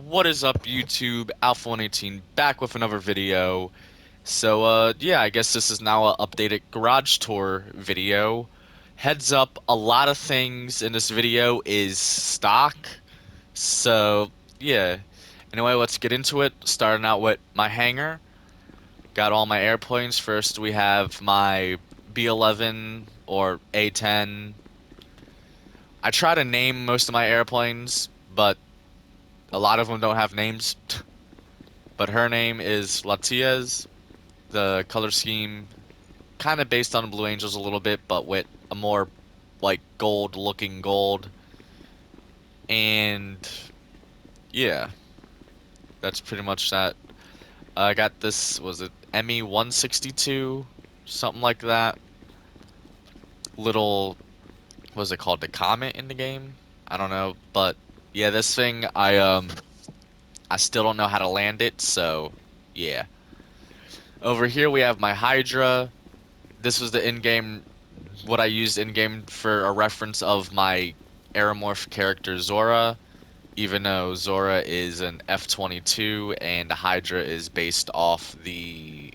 What is up, YouTube? Alpha 118 back with another video. Yeah, I guess this is now an updated garage tour video. Heads up, a lot of things in this video is stock. So, yeah. Anyway, let's get into it. Starting out with my hangar. Got all my airplanes. First, we have my B-11 or A-10. I try to name most of my airplanes, but a lot of them don't have names. But her name is Latiez. The color scheme kind of based on Blue Angels a little bit, but with a more like gold looking gold. And yeah, that's pretty much that. I got this, was it ME 162, something like that. Little, what was it called, the comet in the game? I don't know, but yeah, this thing I still don't know how to land it, so yeah. Over here we have my Hydra. This was the in-game, what I used in-game for a reference of my Aeromorph character Zora, even though Zora is an F-22 and the Hydra is based off the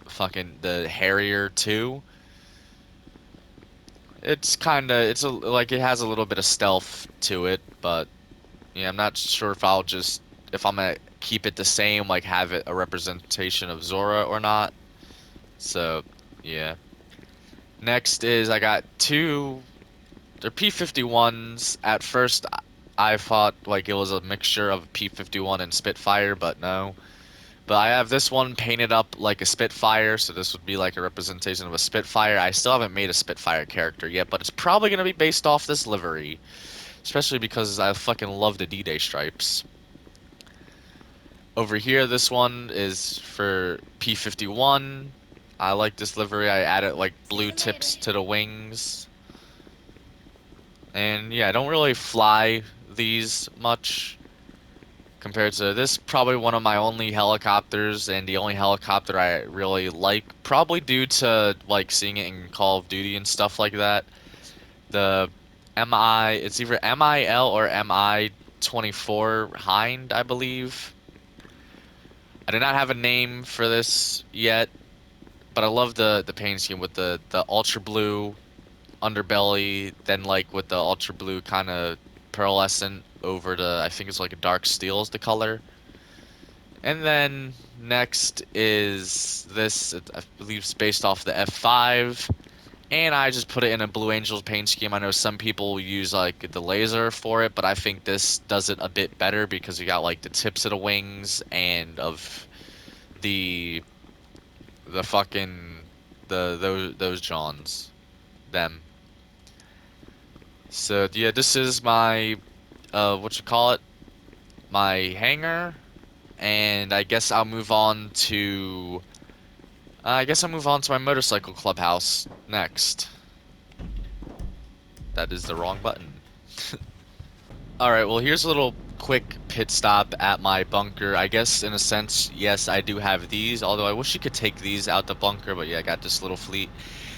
Harrier 2. Like it has a little bit of stealth to it, but yeah, I'm not sure if I'm gonna keep it the same, like have it a representation of Zora or not. So, yeah. Next is I got two. They're P-51s. At first, I thought like it was a mixture of P-51 and Spitfire, but no. But I have this one painted up like a Spitfire, so this would be like a representation of a Spitfire. I still haven't made a Spitfire character yet, but it's probably gonna be based off this livery, especially because I fucking love the D-Day stripes. Over here, this one is for P-51. I like this livery. I added like blue tips to the wings. And yeah, I don't really fly these much compared to this. Probably one of my only helicopters and the only helicopter I really like. Probably due to like seeing it in Call of Duty and stuff like that. The it's either MIL or MI-24 Hind, I believe. I did not have a name for this yet, but I love the paint scheme with the ultra blue underbelly, then like with the ultra blue kind of pearlescent over the, I think it's like a dark steel is the color. And then next is this, I believe it's based off the F5. And I just put it in a Blue Angels paint scheme. I know some people use like the laser for it, but I think this does it a bit better because you got like the tips of the wings and of the the fucking those Johns, them. So yeah, this is my what you call it, my hangar, and I guess I'll move on to my motorcycle clubhouse next. That is the wrong button. All right, well here's a little quick pit stop at my bunker. I guess in a sense, yes, I do have these, although I wish you could take these out the bunker, but yeah, I got this little fleet.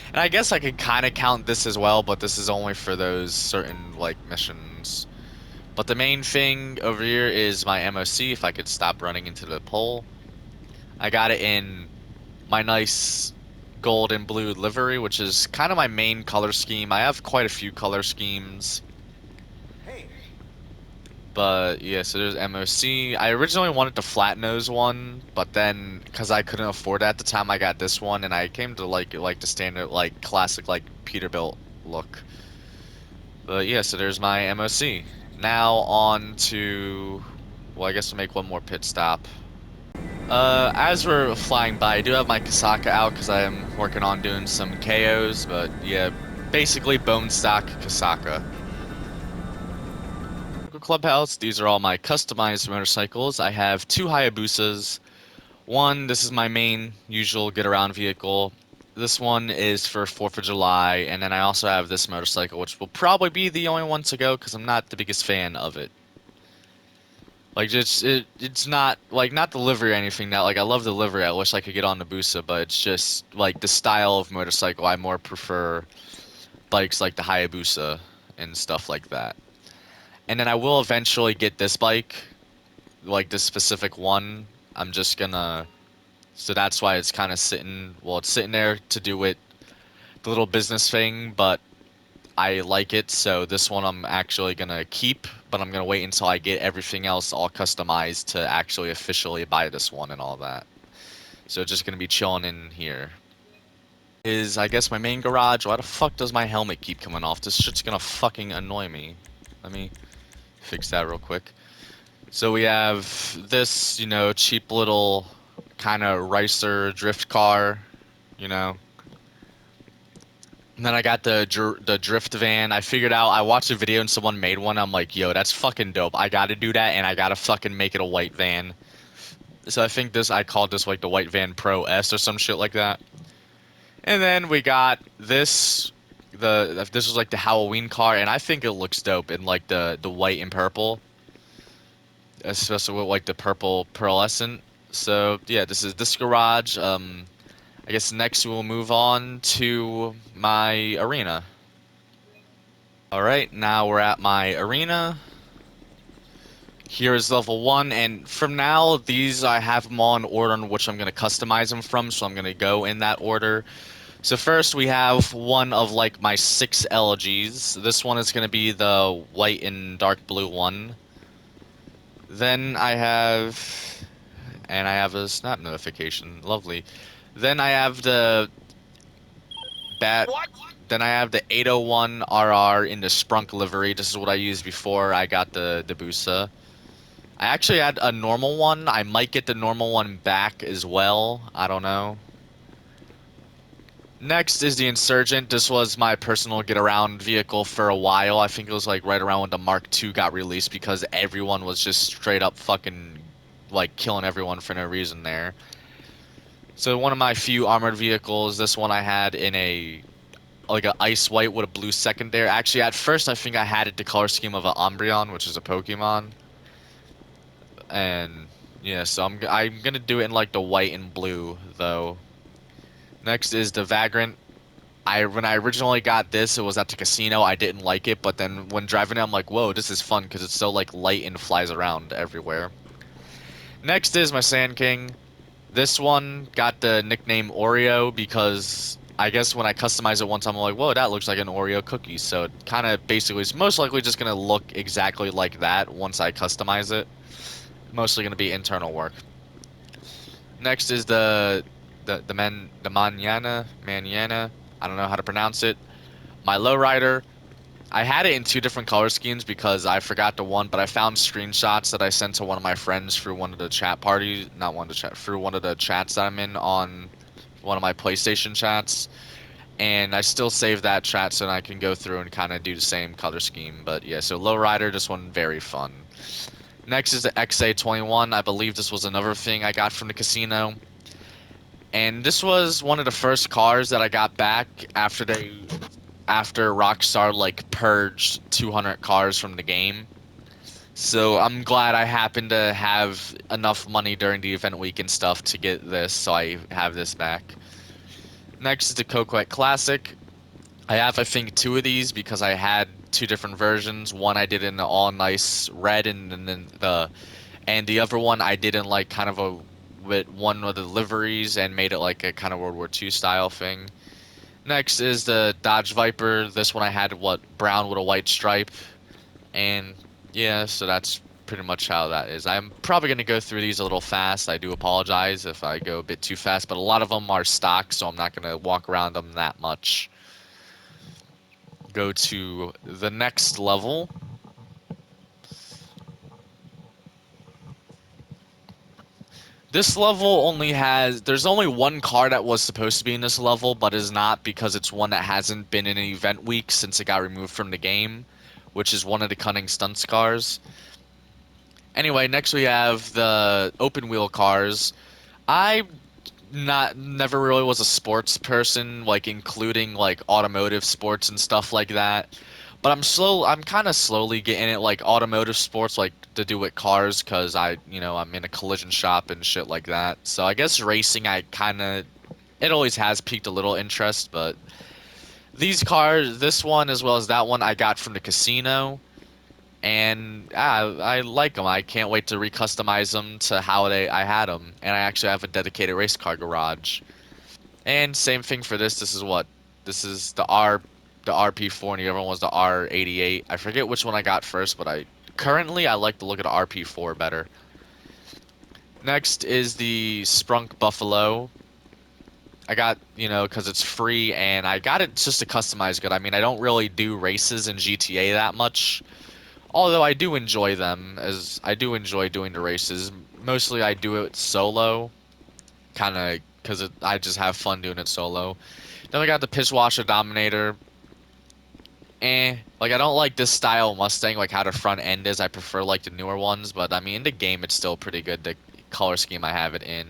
And I guess I could kind of count this as well, but this is only for those certain like missions. But the main thing over here is my MOC, if I could stop running into the pole. I got it in my nice gold and blue livery, which is kind of my main color scheme. I have quite a few color schemes. But yeah, so there's MOC. I originally wanted the flat nose one, but then because I couldn't afford it at the time, I got this one, and I came to like the standard like classic like Peterbilt look. But yeah, so there's my MOC. Now on to, well, I guess we'll make one more pit stop. As we're flying by, I do have my Kasaka out because I am working on doing some KOs, but yeah, basically bone stock Kasaka. Clubhouse, these are all my customized motorcycles. I have two Hayabusas. One, this is my main usual get-around vehicle. This one is for 4th of July, and then I also have this motorcycle, which will probably be the only one to go because I'm not the biggest fan of it. Like it's not like not the livery or anything now. Like I love the livery. I wish I could get on the Busa, but it's just like the style of motorcycle. I more prefer bikes like the Hayabusa and stuff like that. And then I will eventually get this bike. like this specific one. I'm just gonna. So that's why it's kind of sitting. Well, it's sitting there to do it the little business thing, but I like it. So this one I'm actually gonna keep, but I'm gonna wait until I get everything else all customized to actually officially buy this one and all that. So just gonna be chilling in here. Is I guess my main garage. Why the fuck does my helmet keep coming off? This shit's gonna fucking annoy me. Let me fix that real quick. So we have this, cheap little kind of ricer drift car, you know. And then I got the drift van. I figured out I watched a video and someone made one. I'm like, yo, that's fucking dope. I gotta do that and I gotta fucking make it a white van. So I think I called this like the White Van Pro S or some shit like that. And then we got this was like the Halloween car, and I think it looks dope in like the white and purple, especially with like the purple pearlescent. So yeah, this is this garage. I guess next we'll move on to my arena. All right, now we're at my arena. Here is level one, and from now these I have them all in order in which I'm gonna customize them from. So I'm gonna go in that order. So first we have one of like my 6 LGs. This one is going to be the white and dark blue one. Then I have a snap notification. Lovely. Then I have the bat. Then I have the 801 RR in the Sprunk livery. This is what I used before I got the Busa. I actually had a normal one. I might get the normal one back as well. I don't know. Next is the Insurgent. This was my personal get around vehicle for a while. I think it was like right around when the Mark II got released because everyone was just straight up fucking like killing everyone for no reason there. So one of my few armored vehicles, this one I had in a like a ice white with a blue secondary. Actually, at first I think I had it the color scheme of a Umbreon, which is a Pokemon. And yeah, so I'm gonna do it in like the white and blue though. Next is the Vagrant. When I originally got this, it was at the casino. I didn't like it, but then when driving it, I'm like, whoa, this is fun because it's so like light and flies around everywhere. Next is my Sand King. This one got the nickname Oreo because I guess when I customized it one time, I'm like, whoa, that looks like an Oreo cookie. So it kind of basically is most likely just gonna look exactly like that once I customize it. Mostly gonna be internal work. Next is the Manana. I don't know how to pronounce it. My lowrider. I had it in 2 different color schemes because I forgot the one, but I found screenshots that I sent to one of my friends through one of the chat parties, not one of the chat, through one of the chats that I'm in on one of my PlayStation chats, and I still save that chat so that I can go through and kind of do the same color scheme. But yeah, so lowrider, this one very fun. Next is the XA21. I believe this was another thing I got from the casino. And this was one of the first cars that I got back after Rockstar like purged 200 cars from the game. So I'm glad I happened to have enough money during the event week and stuff to get this, so I have this back. Next is the Coquette Classic. I have, I think, 2 of these because I had 2 different versions. One I did in all nice red, and then the other one I did in like kind of a with one of the liveries and made it like a kind of World War II style thing. Next is the Dodge Viper. This one I had what brown with a white stripe, and yeah, so that's pretty much how that is. I'm probably gonna go through these a little fast. I do apologize if I go a bit too fast, but a lot of them are stock, so I'm not gonna walk around them that much. Go to the next level. This level there's only one car that was supposed to be in this level, but is not because it's one that hasn't been in an event week since it got removed from the game, which is one of the Cunning Stunts cars. Anyway, next we have the open wheel cars. I not never really was a sports person, like including like automotive sports and stuff like that. But I'm kind of slowly getting it like automotive sports like to do with cars because I'm in a collision shop and shit like that. So I guess racing I kind of it always has piqued a little interest, but these cars, this one as well as that one I got from the casino and I like them. I can't wait to recustomize them to how I had them. And I actually have a dedicated race car garage. And same thing for this. This is what? This is the RP4, and the other one was the R88. I forget which one I got first, but I like the look of the RP4 better. Next is the Sprunk Buffalo. I got, because it's free, and I got it just to customize good. I mean, I don't really do races in GTA that much, although I do enjoy them, as I do enjoy doing the races. Mostly I do it solo, kind of, because I just have fun doing it solo. Then we got the Pisswasher Dominator. Like, I don't like this style Mustang, like how the front end is. I prefer like the newer ones, but I mean, in the game it's still pretty good, the color scheme I have it in.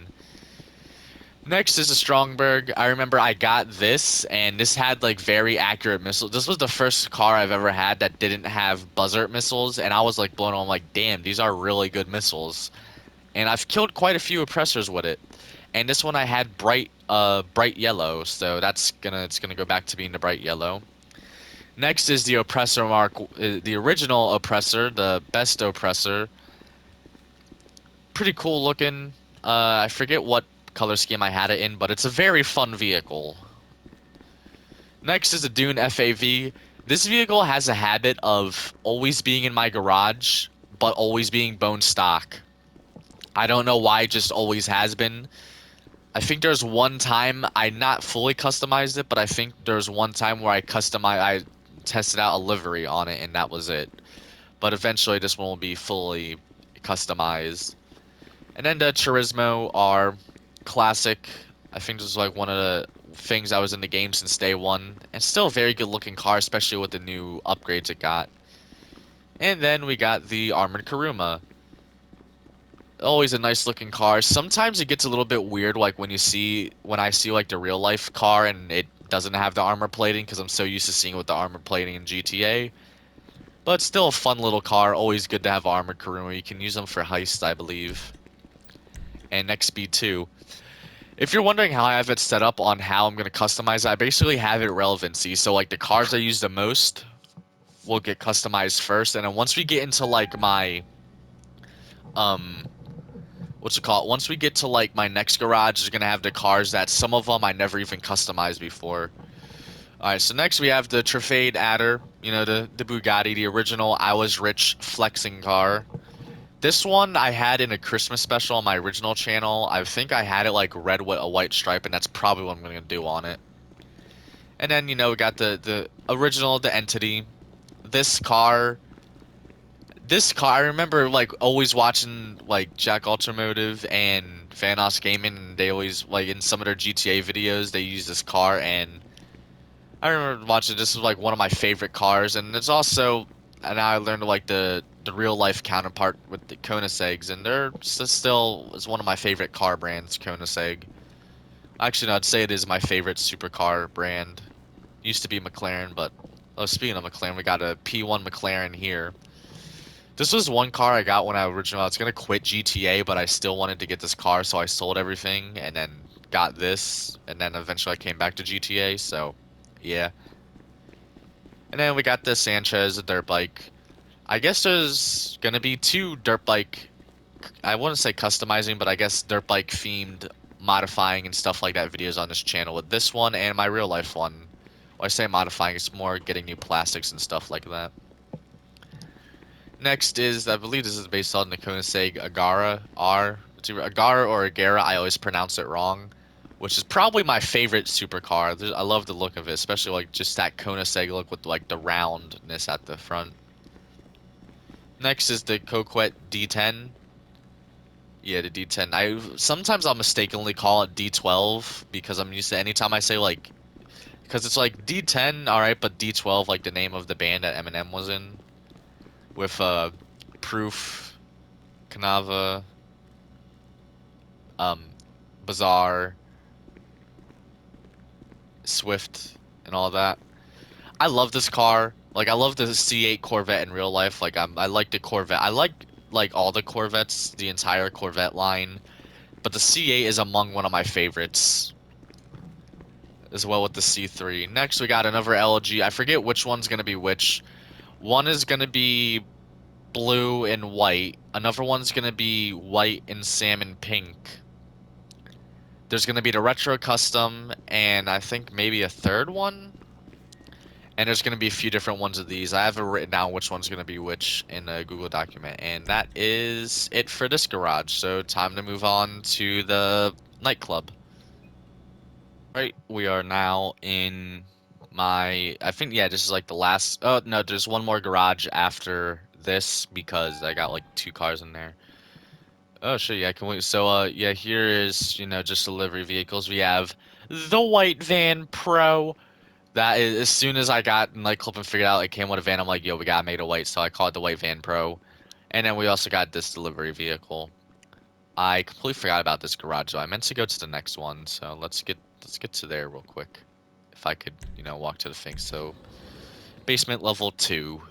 Next is a Strongberg. I remember I got this, and this had like very accurate missiles. This was the first car I've ever had that didn't have buzzard missiles, and I was like blown away. I'm like, damn, these are really good missiles. And I've killed quite a few oppressors with it. And this one I had bright yellow, so it's gonna go back to being the bright yellow. Next is the Oppressor Mark, the original Oppressor, the best Oppressor. Pretty cool looking. I forget what color scheme I had it in, but it's a very fun vehicle. Next is the Dune FAV. This vehicle has a habit of always being in my garage, but always being bone stock. I don't know why, it just always has been. I think there's one time I not fully customized it, but I think there's one time where I tested out a livery on it, and that was it. But eventually this one will be fully customized. And then the Turismo are classic. I think this is like one of the things I was in the game since day one. And still a very good looking car, especially with the new upgrades it got. And then we got the Armored Kuruma. Always a nice looking car. Sometimes it gets a little bit weird, like when I see like the real life car and it doesn't have the armor plating, because I'm so used to seeing it with the armor plating in GTA. But still a fun little car. Always good to have armored Kuruma. You can use them for heists, I believe. And next B2. If you're wondering how I have it set up on how I'm going to customize it, I basically have it relevancy. So like the cars I use the most will get customized first, and then once we get into like my um what's it called? Once we get to like my next garage is going to have the cars that some of them I never even customized before. All right, so next we have the Trifade Adder, the Bugatti, the original I Was Rich flexing car. This one I had in a Christmas special on my original channel. I think I had it like red with a white stripe, and that's probably what I'm going to do on it. And then, we got the original, the Entity. This car, I remember like always watching like Jack Automotive and Vanos Gaming, and they always like in some of their GTA videos they use this car, and I remember watching this was like one of my favorite cars, and it's also, and I learned like the real life counterpart with the Koenigseggs, and they're still is one of my favorite car brands, Koenigsegg. Actually, no, I'd say it is my favorite supercar brand. Used to be McLaren, but oh, speaking of McLaren, we got a P1 McLaren here. This was one car I got when I was gonna quit GTA, but I still wanted to get this car, so I sold everything and then got this, and then eventually I came back to GTA. So, yeah. And then we got the Sanchez, a dirt bike. I guess there's gonna be two dirt bike. I wouldn't say customizing, but I guess dirt bike themed modifying and stuff like that videos on this channel with this one and my real life one. When I say modifying, it's more getting new plastics and stuff like that. Next is, I believe this is based on the Koenigsegg Agara R. It's either Agara or Agara. I always pronounce it wrong, which is probably my favorite supercar. I love the look of it, especially like just that Koenigsegg look with like the roundness at the front. Next is the Coquette D10. Yeah, the D10. Sometimes I'll mistakenly call it D12 because I'm used to anytime I say like, because it's like D10, all right, but D12 like the name of the band that Eminem was in with Proof, Kanava, um, Bazaar, Swift, and all that. I love this car. Like I love the C8 Corvette in real life. Like I like the Corvette. I like all the Corvettes, the entire Corvette line. But the C8 is among one of my favorites, as well with the C3. Next, we got another LG. I forget which one's gonna be which. One is gonna be blue and white. Another one's gonna be white and salmon pink. There's gonna be the retro custom, and I think maybe a third one. And there's gonna be a few different ones of these. I haven't written down which one's gonna be which in a Google document. And that is it for this garage. So time to move on to the nightclub. Right, we are now in I think, yeah, this is like the last. Oh, no, there's one more garage after this because I got like two cars in there. Oh, sure, yeah, can we, so, yeah, here is, just delivery vehicles. We have the white van Pro. That is, as soon as I got Nightclub and figured out it came with a van, I'm like, yo, we gotta make it white, so I call it the white van Pro. And then we also got this delivery vehicle. I completely forgot about this garage, though. I meant to go to the next one, so let's get to there real quick. If I could, walk to the thing. So, basement level 2.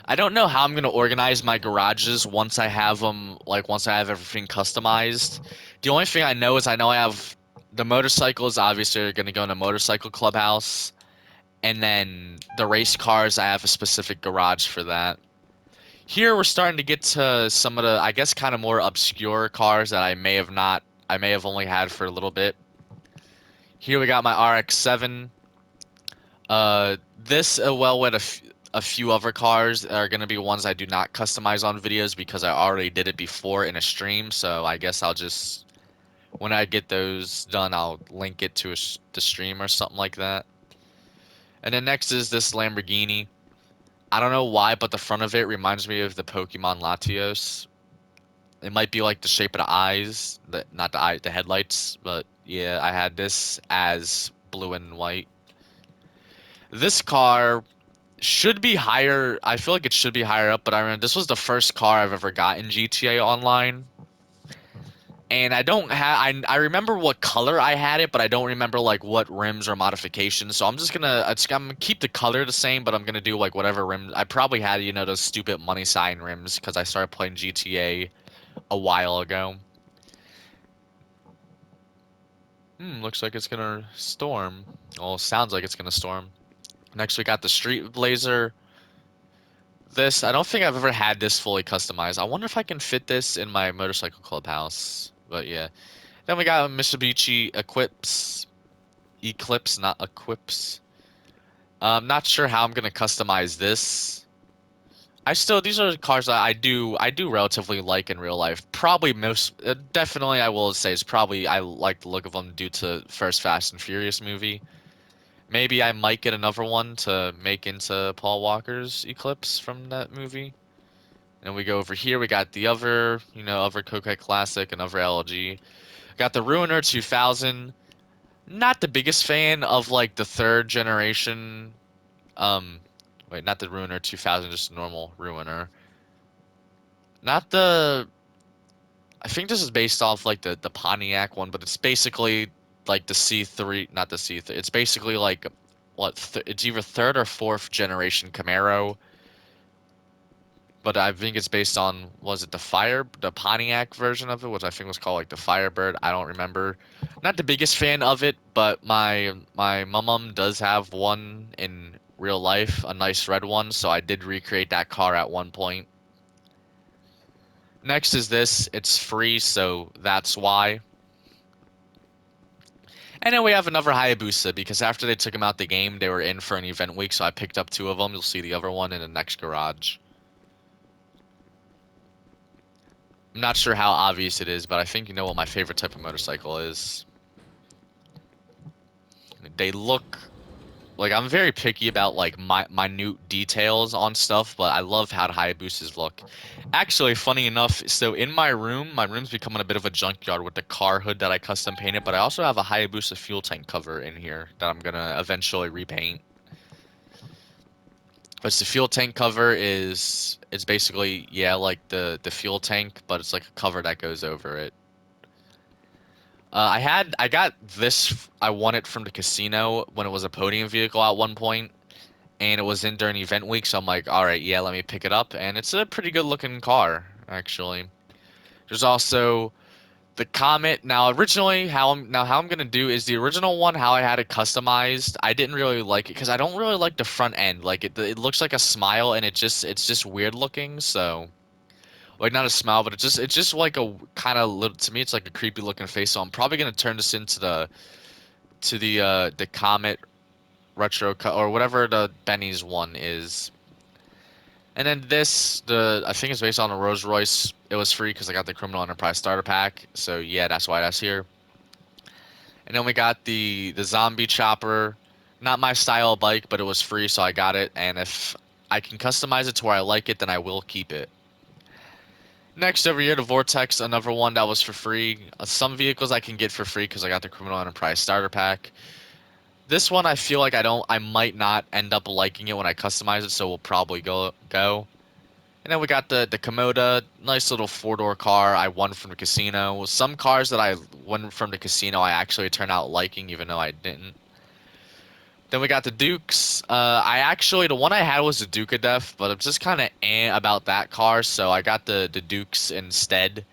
I don't know how I'm gonna organize my garages once I have them, like once I have everything customized. The only thing I know is I know I have the motorcycles obviously are gonna go in a motorcycle clubhouse, and then the race cars I have a specific garage for that. Here we're starting to get to some of the, I guess, kind of more obscure cars that I may have only had for a little bit. Here we got my RX-7. This well with a few other cars are gonna be ones I do not customize on videos because I already did it before in a stream. So I guess I'll just when I get those done, I'll link it to the stream or something like that. And then next is this Lamborghini. I don't know why, but the front of it reminds me of the Pokemon Latios. It might be like the shape of the eyes, not the the headlights, but yeah, I had this as blue and white. This car should be higher. I feel like it should be higher up, but I remember this was the first car I've ever got in GTA Online. And I don't have I remember what color I had it, but I don't remember like what rims or modifications. So I'm gonna keep the color the same, but I'm gonna do like whatever rims. I probably had, those stupid money sign rims because I started playing GTA a while ago. Looks like it's gonna storm. Well, sounds like it's gonna storm. Next we got the Street Blazer. This, I don't think I've ever had this fully customized. I wonder if I can fit this in my motorcycle clubhouse. But yeah. Then we got a Mitsubishi Eclipse, not Equips. I'm not sure how I'm gonna customize this. These are cars that I do relatively like in real life. Probably definitely I will say it's probably I like the look of them due to first Fast and Furious movie. Maybe I might get another one to make into Paul Walker's Eclipse from that movie. And we go over here, we got the other Kokai Classic, another LG. Got the Ruiner 2000. Not the biggest fan of like the third generation. Um, Wait, not the Ruiner 2000, just a normal Ruiner. Not the. I think this is based off like the Pontiac one, but it's basically like the C3, not the C3. It's basically like it's either third or fourth generation Camaro, but I think it's based on, was it the Pontiac version of it, which I think was called like the Firebird. I don't remember. Not the biggest fan of it, but my mum does have one in real life, a nice red one, so I did recreate that car at one point. Next is this. It's free, so that's why. And then we have another Hayabusa because after they took them out the game, they were in for an event week, so I picked up two of them. You'll see the other one in the next garage. I'm not sure how obvious it is, but I think you know what my favorite type of motorcycle is. They look like, I'm very picky about like minute details on stuff, but I love how the Hayabusas look. Actually, funny enough, so in my room's becoming a bit of a junkyard with the car hood that I custom painted, but I also have a Hayabusa fuel tank cover in here that I'm gonna eventually repaint. But the fuel tank cover is it's basically, yeah, like the fuel tank, but it's like a cover that goes over it. I got this. I won it from the casino when it was a podium vehicle at one point, and it was in during event week. So I'm like, all right, yeah, let me pick it up, and it's a pretty good looking car actually. There's also the Comet. Now, originally, how I'm gonna do is the original one. How I had it customized. I didn't really like it because I don't really like the front end. Like it looks like a smile, and it's just weird looking. So, like not a smile, but it's just like a kind of little to me. It's like a creepy looking face. So I'm probably gonna turn this into the Comet retro or whatever the Benny's one is. And then this, the I think it's based on a Rolls Royce. It was free because I got the Criminal Enterprise starter pack. So yeah, that's why that's here. And then we got the zombie chopper. Not my style of bike, but it was free, so I got it. And if I can customize it to where I like it, then I will keep it. Next over here, the Vortex, another one that was for free. Some vehicles I can get for free because I got the Criminal Enterprise starter pack. This one I feel like I might not end up liking it when I customize it, so we'll probably go. And then we got the Komoda, nice little four-door car I won from the casino. Some cars that I won from the casino I actually turned out liking, even though I didn't. Then we got the Dukes. The one I had was the Duke of Death, but I'm just kind of about that car, so I got the Dukes instead.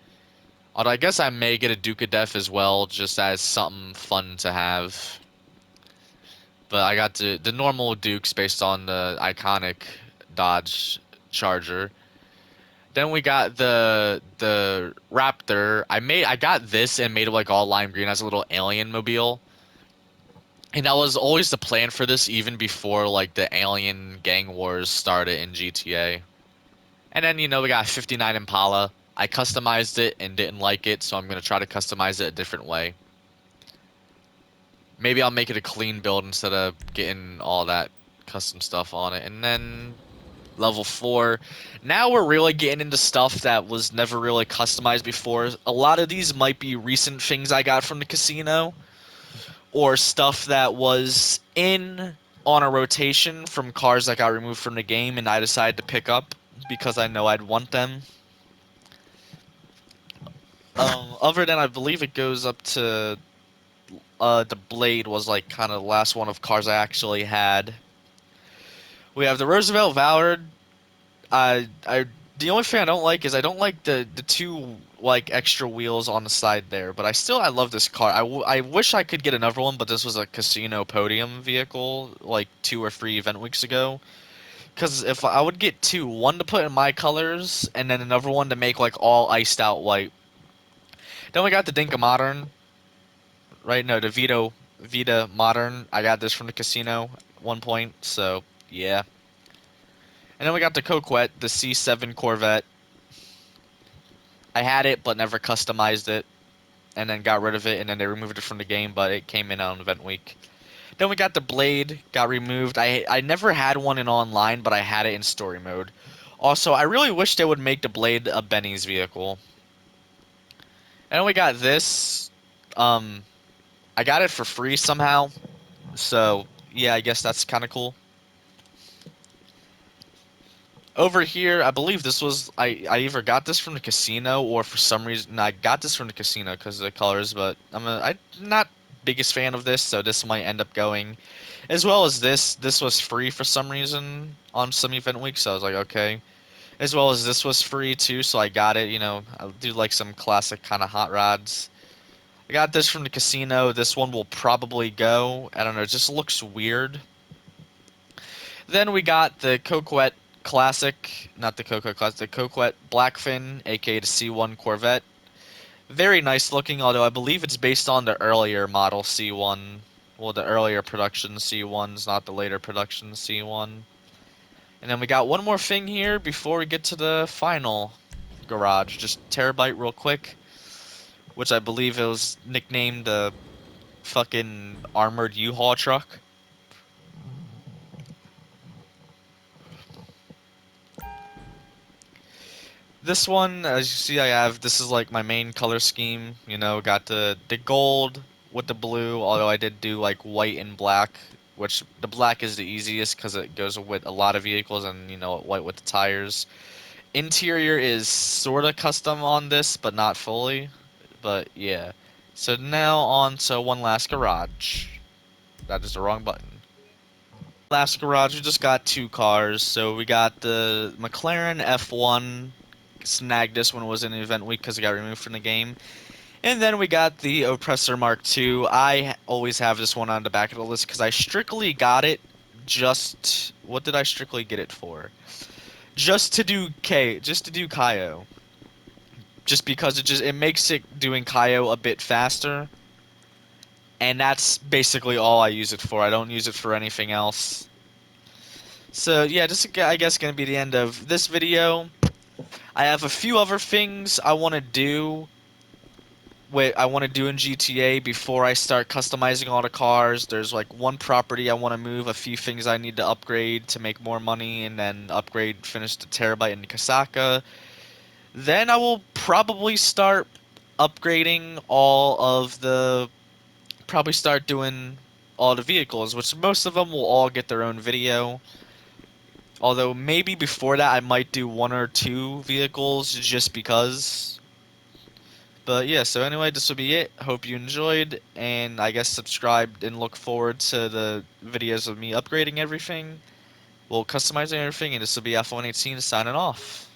Although I guess I may get a Duke of Death as well, just as something fun to have. But I got the normal Dukes based on the iconic Dodge Charger. Then we got the Raptor. I got this and made it like all lime green as a little alien mobile. And that was always the plan for this even before like the alien gang wars started in GTA. And then we got 59 Impala. I customized it and didn't like it, so I'm gonna try to customize it a different way. Maybe I'll make it a clean build instead of getting all that custom stuff on it. And then level 4. Now we're really getting into stuff that was never really customized before. A lot of these might be recent things I got from the casino or stuff that was in on a rotation from cars that got removed from the game and I decided to pick up because I know I'd want them. Other than I believe it goes up to the Blade was like kind of the last one of cars I actually had. We have the Roosevelt Ballard. I the only thing I don't like is I don't like the two like extra wheels on the side there, but I love this car. I wish I could get another one, but this was a casino podium vehicle like 2 or 3 event weeks ago. Because if I would get two, one to put in my colors, and then another one to make like all iced out white. Then we got the Dinka Modern, right? No, the Vita Modern. I got this from the casino at one point, so yeah. And then we got the Coquette, the C7 Corvette. I had it, but never customized it, and then got rid of it, and then they removed it from the game, but it came in on event week. Then we got the Blade, got removed. I never had one in online, but I had it in story mode. Also, I really wish they would make the Blade a Benny's vehicle. And then we got this. Um, I got it for free somehow, so yeah, I guess that's kind of cool. Over here, I believe this was I either got this from the casino or for some reason no, I got this from the casino because of the colors, but I'm not biggest fan of this, so this might end up going. As well as this, this was free for some reason on some event week, so I was like, okay. As well as this was free too, so I got it. I do like some classic kind of hot rods. I got this from the casino. This one will probably go. I don't know, it just looks weird. Then we got the Coquette Classic, not the Coquette Classic, the Coquette Blackfin, aka the C1 Corvette. Very nice looking, although I believe it's based on the earlier model C1. Well, the earlier production C1s, not the later production C1. And then we got one more thing here before we get to the final garage. Just Terabyte real quick, which I believe it was nicknamed the fucking armored U-Haul truck. This one, as you see, this is like my main color scheme. Got the gold with the blue, although I did do like white and black, which the black is the easiest because it goes with a lot of vehicles, and white with the tires. Interior is sort of custom on this, but not fully. But yeah. So now on to one last garage. That is the wrong button. Last garage, we just got 2 cars. So we got the McLaren F1. Snagged this when it was in the event week because it got removed from the game. And then we got the Oppressor Mark II. Always have this one on the back of the list because I strictly got it just what did I strictly get it for? Just to do Kaio. Just because it makes it doing Kaio a bit faster, and that's basically all I use it for. I don't use it for anything else. So yeah, just I guess gonna be the end of this video. I have a few other things I want to do. Wait, I want to do in GTA before I start customizing all the cars. There's like one property I want to move, a few things I need to upgrade to make more money, and then finish the Terabyte in Kasaka. Then I will probably start upgrading probably start doing all the vehicles, which most of them will all get their own video. Although maybe before that I might do one or two vehicles just because. But yeah, so anyway, this will be it. Hope you enjoyed, and I guess subscribe and look forward to the videos of me upgrading everything, well, customizing everything, and this will be F118 signing off.